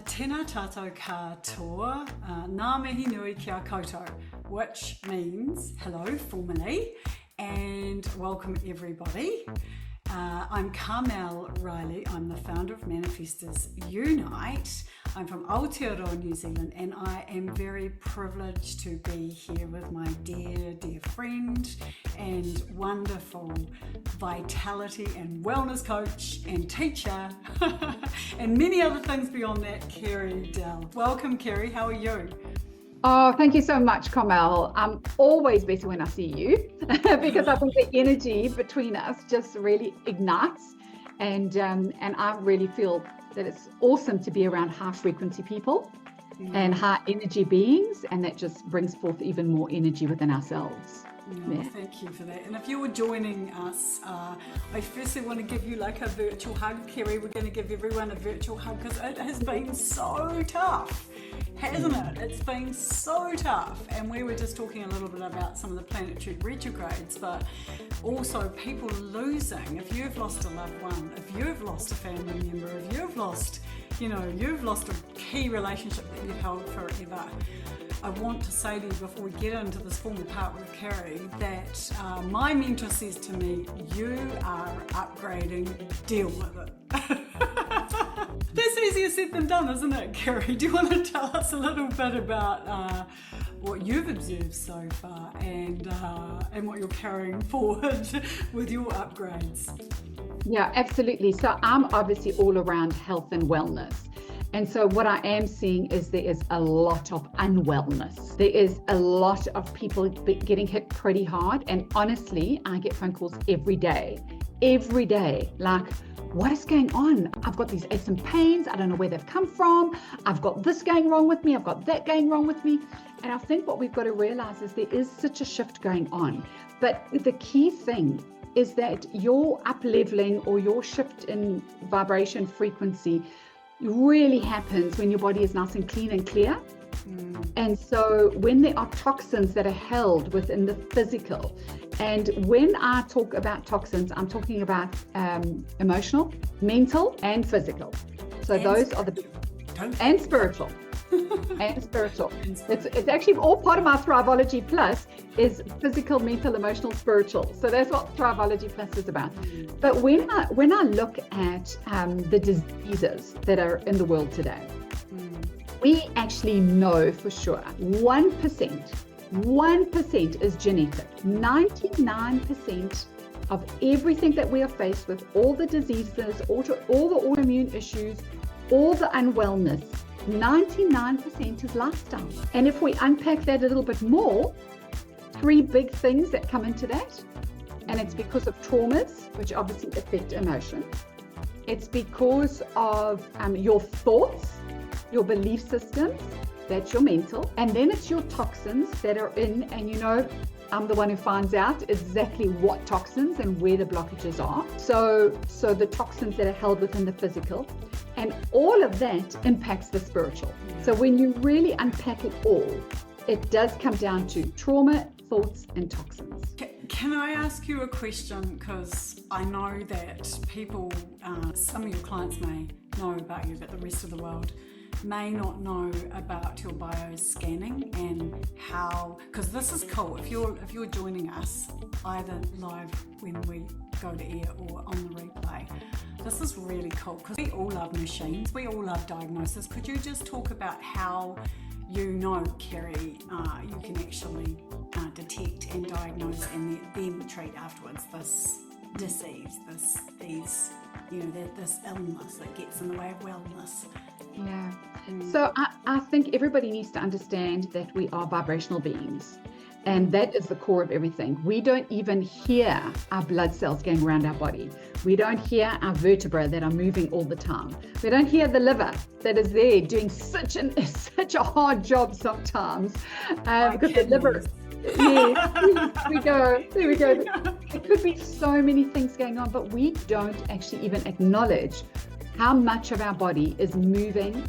Tēnā tātou katoa, ngā mihi nui kia koutou, which means hello formally, and welcome everybody. I'm Carmelle Riley. I'm the founder of Manifestors Unite. I'm from Aotearoa, New Zealand, and I am very privileged to be here with my dear friend and wonderful vitality and wellness coach and teacher and many other things beyond that, Kerry Dell. Welcome, Kerry. How are you? Oh, thank you so much, Carmelle. I'm always better when I see you because I think the energy between us just really ignites, and I really feel that it's awesome to be around high frequency people and high energy beings, and that just brings forth even more energy within ourselves. Yeah. Thank you for that. And if you're joining us, I firstly want to give you like a virtual hug. Kerry, we're going to give everyone a virtual hug because it has been so tough, hasn't it? It's been so tough. And we were just talking a little bit about some of the planetary retrogrades, but also people losing. If you've lost a loved one, if you've lost a family member, if you've lost, you've lost a key relationship that you've held forever, I want to say to you before we get into this formal part with Kerry that my mentor says to me, you are upgrading, deal with it. That's easier said than done, isn't it, Kerry? Do you want to tell us a little bit about what you've observed so far and what you're carrying forward with your upgrades? Yeah, absolutely. So I'm obviously all around health and wellness. And so what I am seeing is there is a lot of unwellness. There is a lot of people getting hit pretty hard. And honestly, I get phone calls every day, like, what is going on? I've got these aches and pains. I don't know where they've come from. I've got this going wrong with me. I've got that going wrong with me. And I think what we've got to realize is there is such a shift going on. But the key thing is that your up-leveling or your shift in vibration frequency really happens when your body is nice and clean and clear. And so when there are toxins that are held within the physical, and when I talk about toxins, I'm talking about emotional, mental, and physical. So those are the and spiritual. And spiritual. It's actually all part of my Thriveology Plus is physical, mental, emotional, spiritual. So that's what Thriveology Plus is about. But when I look at the diseases that are in the world today, we actually know for sure 1% is genetic. 99% of everything that we are faced with, all the diseases, all the autoimmune issues, all the unwellness, 99% is lifestyle. And if we unpack that a little bit more, 3 big things that come into that, and it's because of traumas, which obviously affect emotion. It's because of your thoughts, your belief systems, that's your mental, and then it's your toxins that are in, and I'm the one who finds out exactly what toxins and where the blockages are. So the toxins that are held within the physical, and all of that impacts the spiritual. So when you really unpack it all, it does come down to trauma, thoughts, and toxins. Can I ask you a question? Because I know that people, some of your clients may know about you, but the rest of the world may not know about your bioscanning and how, because this is cool. If you're joining us either live when we go to air or on the replay, this is really cool because we all love machines, we all love diagnosis. Could you just talk about how Kerry, you can actually detect and diagnose and then treat afterwards this disease, this illness that gets in the way of wellness? Yeah. So I think everybody needs to understand that we are vibrational beings. And that is the core of everything. We don't even hear our blood cells going around our body. We don't hear our vertebrae that are moving all the time. We don't hear the liver that is there doing such a hard job sometimes. Because the liver, there we go. There could be so many things going on, but we don't actually even acknowledge how much of our body is moving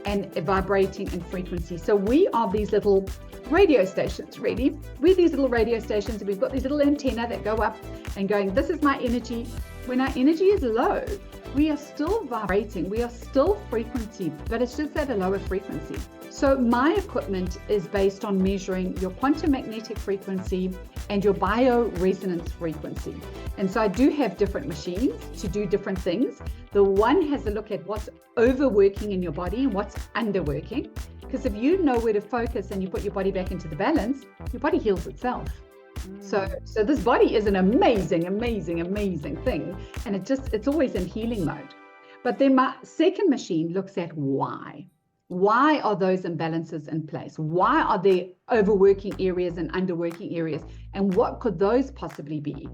and vibrating in frequency. So we are these little radio stations, really. We're these little radio stations, and we've got these little antenna that go up and going, this is my energy. When our energy is low, we are still vibrating, we are still frequency, but it's just at a lower frequency. So my equipment is based on measuring your quantum magnetic frequency and your bioresonance frequency. And so I do have different machines to do different things. The one has a look at what's overworking in your body and what's underworking. Because if you know where to focus and you put your body back into the balance, your body heals itself. So this body is an amazing thing. And it's always in healing mode. But then my second machine looks at why. Why are those imbalances in place? Why are there overworking areas and underworking areas? And what could those possibly be?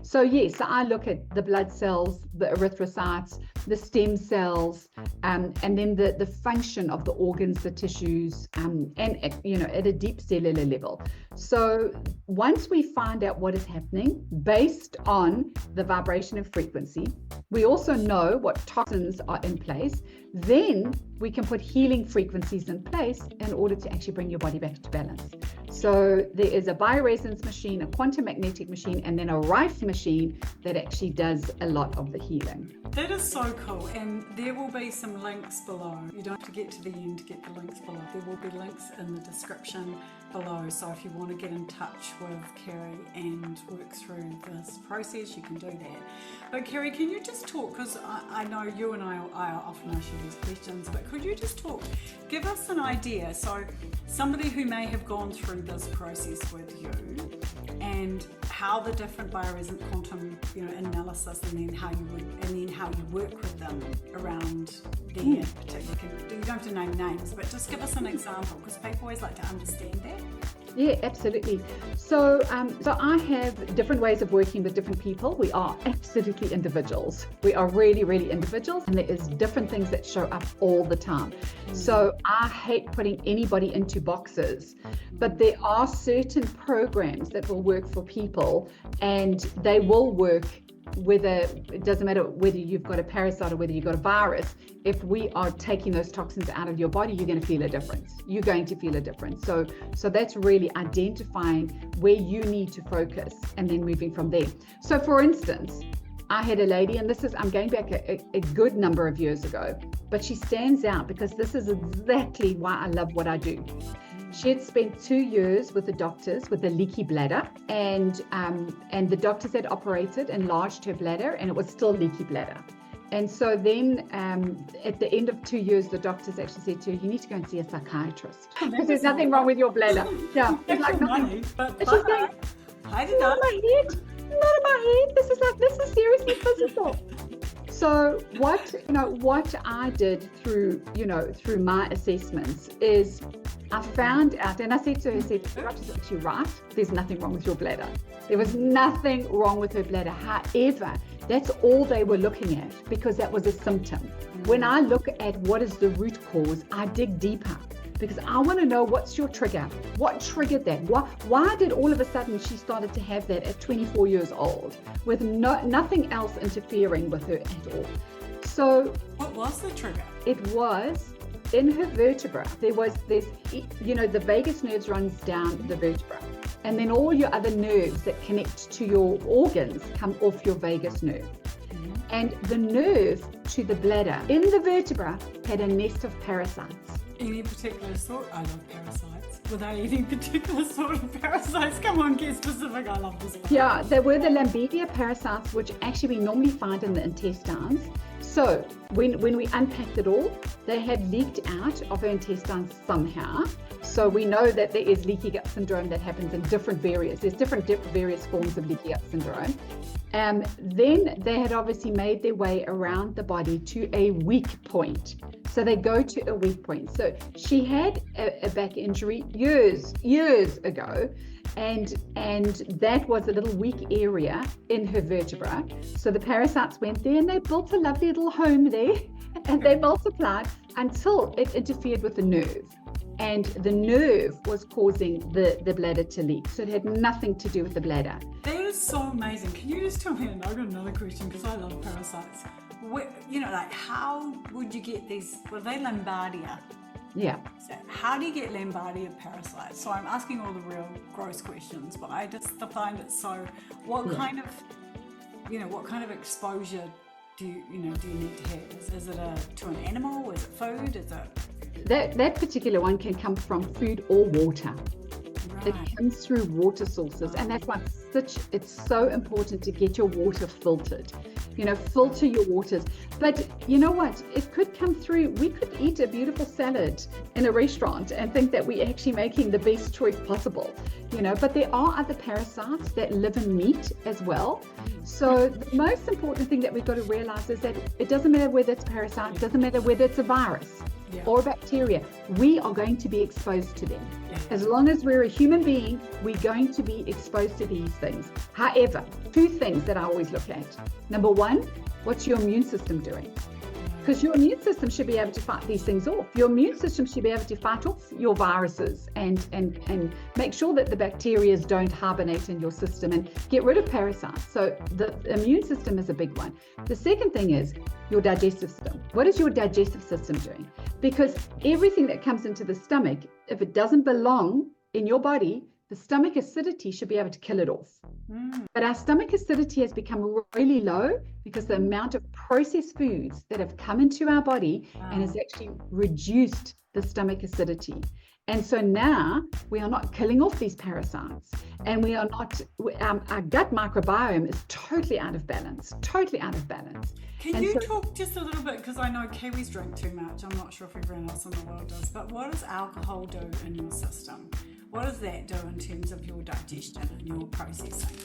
So I look at the blood cells, the erythrocytes, the stem cells, and then the function of the organs, the tissues, and at a deep cellular level. So once we find out what is happening based on the vibration and frequency, we also know what toxins are in place. Then we can put healing frequencies in place in order to actually bring your body back to balance. So there is a bioresonance machine, a quantum magnetic machine, and then a Rife machine that actually does a lot of the healing. That is so cool, and there will be some links below. You don't have to get to the end to get the links below. There will be links in the description below, so if you want to get in touch with Kerry and work through this process, you can do that. But Kerry, can you just talk, because I know you and I often ask you these questions, but could you just give us an idea, so somebody who may have gone through this process with you, and how the different bioresonant quantum analysis, and then how you work with them around their particular, you don't have to name names, but just give us an example, because people always like to understand that. Yeah, absolutely. So I have different ways of working with different people. We are absolutely individuals. We are really, really individuals, and there is different things that show up all the time. So I hate putting anybody into boxes, but there are certain programs that will work for people, and they will work it doesn't matter whether you've got a parasite or whether you've got a virus. If we are taking those toxins out of your body, you're going to feel a difference. You're going to feel a difference. So that's really identifying where you need to focus and then moving from there. So for instance, I had a lady, and I'm going back a good number of years ago, but she stands out because this is exactly why I love what I do. She had spent 2 years with the doctors with a leaky bladder, and the doctors had operated, enlarged her bladder, and it was still leaky bladder. And so then at the end of 2 years, the doctors actually said to her, you need to go and see a psychiatrist because there's nothing wrong with your bladder. Yeah, it's like nothing. And she's going, I did not. Not in my head. This is seriously physical. So what I did through my assessments is I found out, and I said to her, the doctor's actually right, there's nothing wrong with your bladder. There was nothing wrong with her bladder. However, that's all they were looking at because that was a symptom. When I look at what is the root cause, I dig deeper because I want to know what's your trigger. What triggered that? Why did all of a sudden she started to have that at 24 years old with nothing else interfering with her at all? So what was the trigger? It was in her vertebra. The vagus nerves runs down the vertebra, and then all your other nerves that connect to your organs come off your vagus nerve. And the nerve to the bladder in the vertebra had a nest of parasites. Any particular sort? I love parasites. Were they any particular sort of parasites? Come on, get specific. I love this part. Yeah, they were the Lambedia parasites, which actually we normally find in the intestines. So when we unpacked it all, they had leaked out of her intestines somehow. So we know that there is leaky gut syndrome that happens in there's different various forms of leaky gut syndrome. Then they had obviously made their way around the body to a weak point. So they go to a weak point. So she had a back injury years ago, and that was a little weak area in her vertebra. So the parasites went there and they built a lovely little home there, and they multiplied until it interfered with the nerve. And the nerve was causing the bladder to leak. So it had nothing to do with the bladder. That is so amazing. Can you just tell me, and I've got another question because I love parasites. How would you get these? Were they Lambedia? Yeah. So how do you get Lambedia parasites? So I'm asking all the real gross questions, but I just find it so. What kind of exposure do you need to have? Is it to an animal? Is it food? Is it that particular one can come from food or water. right? It comes through water sources, and that's why it's so important to get your water filtered. Filter your waters. But you know what? It could come through. We could eat a beautiful salad in a restaurant and think that we're actually making the best choice possible. But there are other parasites that live in meat as well. So the most important thing that we've got to realize is that it doesn't matter whether it's a parasite, it doesn't matter whether it's a virus or a bacteria, we are going to be exposed to them. As long as we're a human being, we're going to be exposed to these things. However, two things that I always look at. Number one, what's your immune system doing? Because your immune system should be able to fight these things off. Your immune system should be able to fight off your viruses and make sure that the bacteria don't hibernate in your system and get rid of parasites. So the immune system is a big one. The second thing is your digestive system. What is your digestive system doing? Because everything that comes into the stomach, if it doesn't belong in your body, the stomach acidity should be able to kill it off. But our stomach acidity has become really low because the amount of processed foods that have come into our body and has actually reduced the stomach acidity. And so now we are not killing off these parasites, and we are not, our gut microbiome is totally out of balance. Can you talk just a little bit, because I know Kiwis drink too much. I'm not sure if everyone else in the world does, but what does alcohol do in your system? What does that do in terms of your digestion and your processing?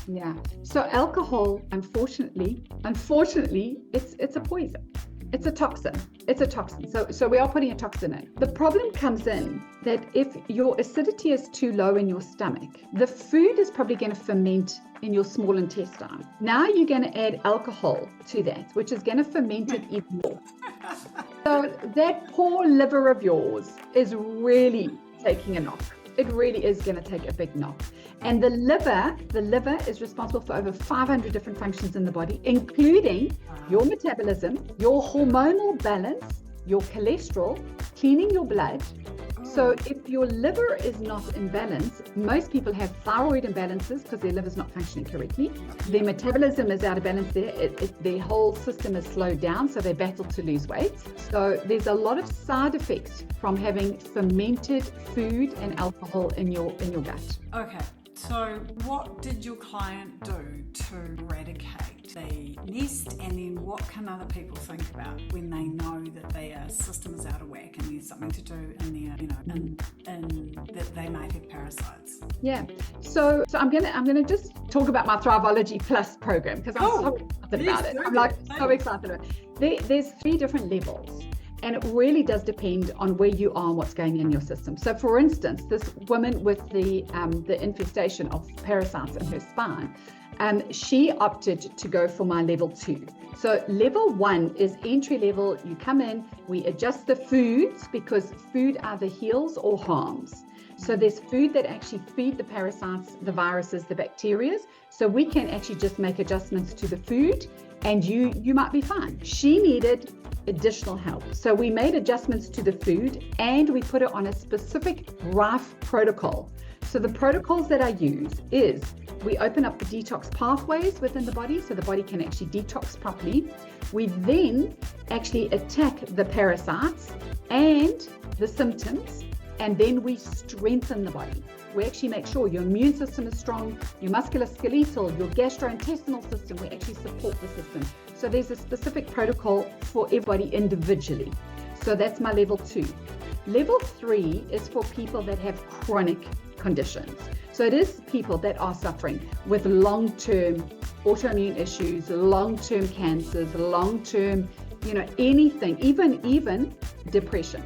Yeah. So alcohol, unfortunately, it's a poison. It's a toxin. So we are putting a toxin in. The problem comes in that if your acidity is too low in your stomach, the food is probably going to ferment in your small intestine. Now you're going to add alcohol to that, which is going to ferment it even more. So that poor liver of yours is really taking a knock. It really is going to take a big knock. And the liver is responsible for over 500 different functions in the body, including your metabolism, your hormonal balance, your cholesterol, cleaning your blood. So if your liver is not in balance, most people have thyroid imbalances because their liver's not functioning correctly. Their metabolism is out of balance there. Their whole system is slowed down, so they battle to lose weight. So there's a lot of side effects from having fermented food and alcohol in your gut. Okay, so what did your client do to eradicate the nest, and then what can other people think about when they know that their system is out of whack and there's something to do in their, in that they might have parasites? Yeah. So I'm gonna just talk about my Thriveology Plus program because I'm so excited about it. I'm like so excited about it. There's 3 different levels. And it really does depend on where you are and what's going in your system. So for instance, this woman with the infestation of parasites in her spine, she opted to go for my level 2. So level 1 is entry level. You come in, we adjust the foods because food either heals or harms. So there's food that actually feed the parasites, the viruses, the bacteria. So we can actually just make adjustments to the food and you might be fine. She needed additional help. So we made adjustments to the food and we put it on a specific RIFE protocol. So the protocols that I use is we open up the detox pathways within the body so the body can actually detox properly. We then actually attack the parasites and the symptoms, and then we strengthen the body. We actually make sure your immune system is strong, your musculoskeletal, your gastrointestinal system, we actually support the system. So there's a specific protocol for everybody individually. So that's my level 2. Level 3 is for people that have chronic conditions. So it is people that are suffering with long-term autoimmune issues, long-term cancers, long-term, anything, even depression,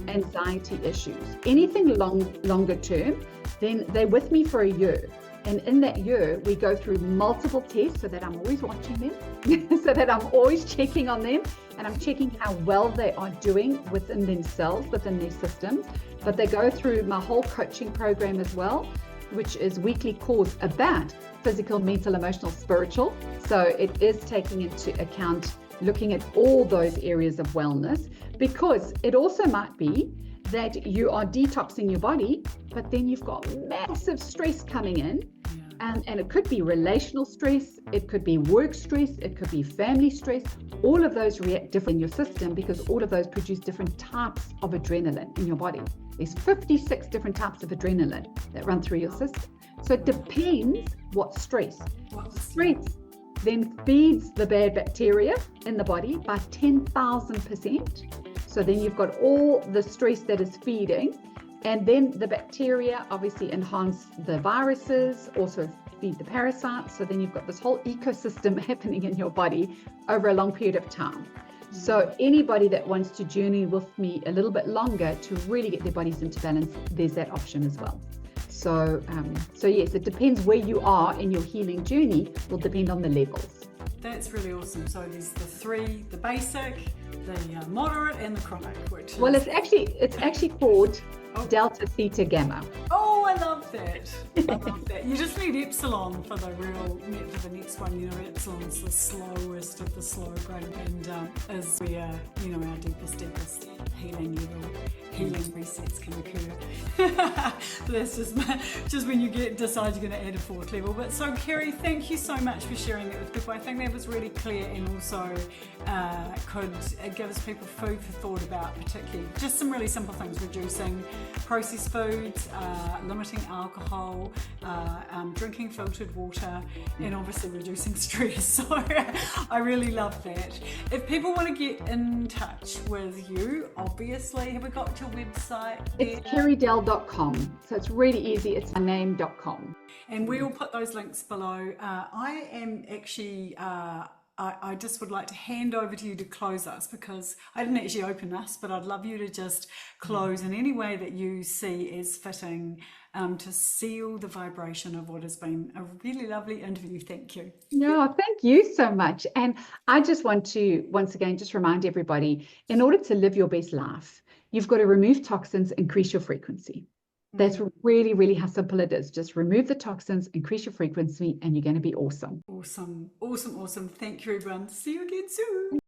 anxiety issues, anything longer term, then they're with me for a year. And in that year, we go through multiple tests so that I'm always watching them, so that I'm always checking on them, and I'm checking how well they are doing within themselves, within their systems. But they go through my whole coaching program as well, which is weekly course about physical, mental, emotional, spiritual. So it is taking into account looking at all those areas of wellness, because it also might be that you are detoxing your body, but then you've got massive stress coming in And it could be relational stress, it could be work stress, it could be family stress. All of those react differently in your system because all of those produce different types of adrenaline in your body. There's 56 different types of adrenaline that run through your system. So it depends what stress. Stress then feeds the bad bacteria in the body by 10,000%. So then you've got all the stress that is feeding, and then the bacteria obviously enhance the viruses, also feed the parasites. So then you've got this whole ecosystem happening in your body over a long period of time. So anybody that wants to journey with me a little bit longer to really get their bodies into balance, there's that option as well. So yes, it depends where you are in your healing journey, will depend on the levels. That's really awesome. So there's the three, the basic, the moderate, and the chronic. Which well, it's actually called Delta, Theta, Gamma. Oh, I love that. I love that. You just need epsilon for the next one. You know, epsilon's the slowest of the slow grade, and is where our deepest healing resets can occur. That's just when you decide you're going to add a fourth level. But so, Kerry, thank you so much for sharing that with people. I think that was really clear, and also could give us people food for thought about, particularly just some really simple things: reducing processed foods, limiting alcohol, drinking filtered water, and obviously reducing stress. So I really love that. If people want to get in touch with you, obviously, have we got your website? It's kerrydell.com. So it's really easy. It's my name.com. And we will put those links below. I am actually... I just would like to hand over to you to close us, because I didn't actually open us, but I'd love you to just close in any way that you see as fitting, to seal the vibration of what has been a really lovely interview. Thank you. No, thank you so much. And I just want to, once again, just remind everybody, in order to live your best life, you've got to remove toxins, increase your frequency. That's really, really how simple it is. Just remove the toxins, increase your frequency, and you're going to be awesome. Awesome. Awesome. Awesome. Thank you, everyone. See you again soon.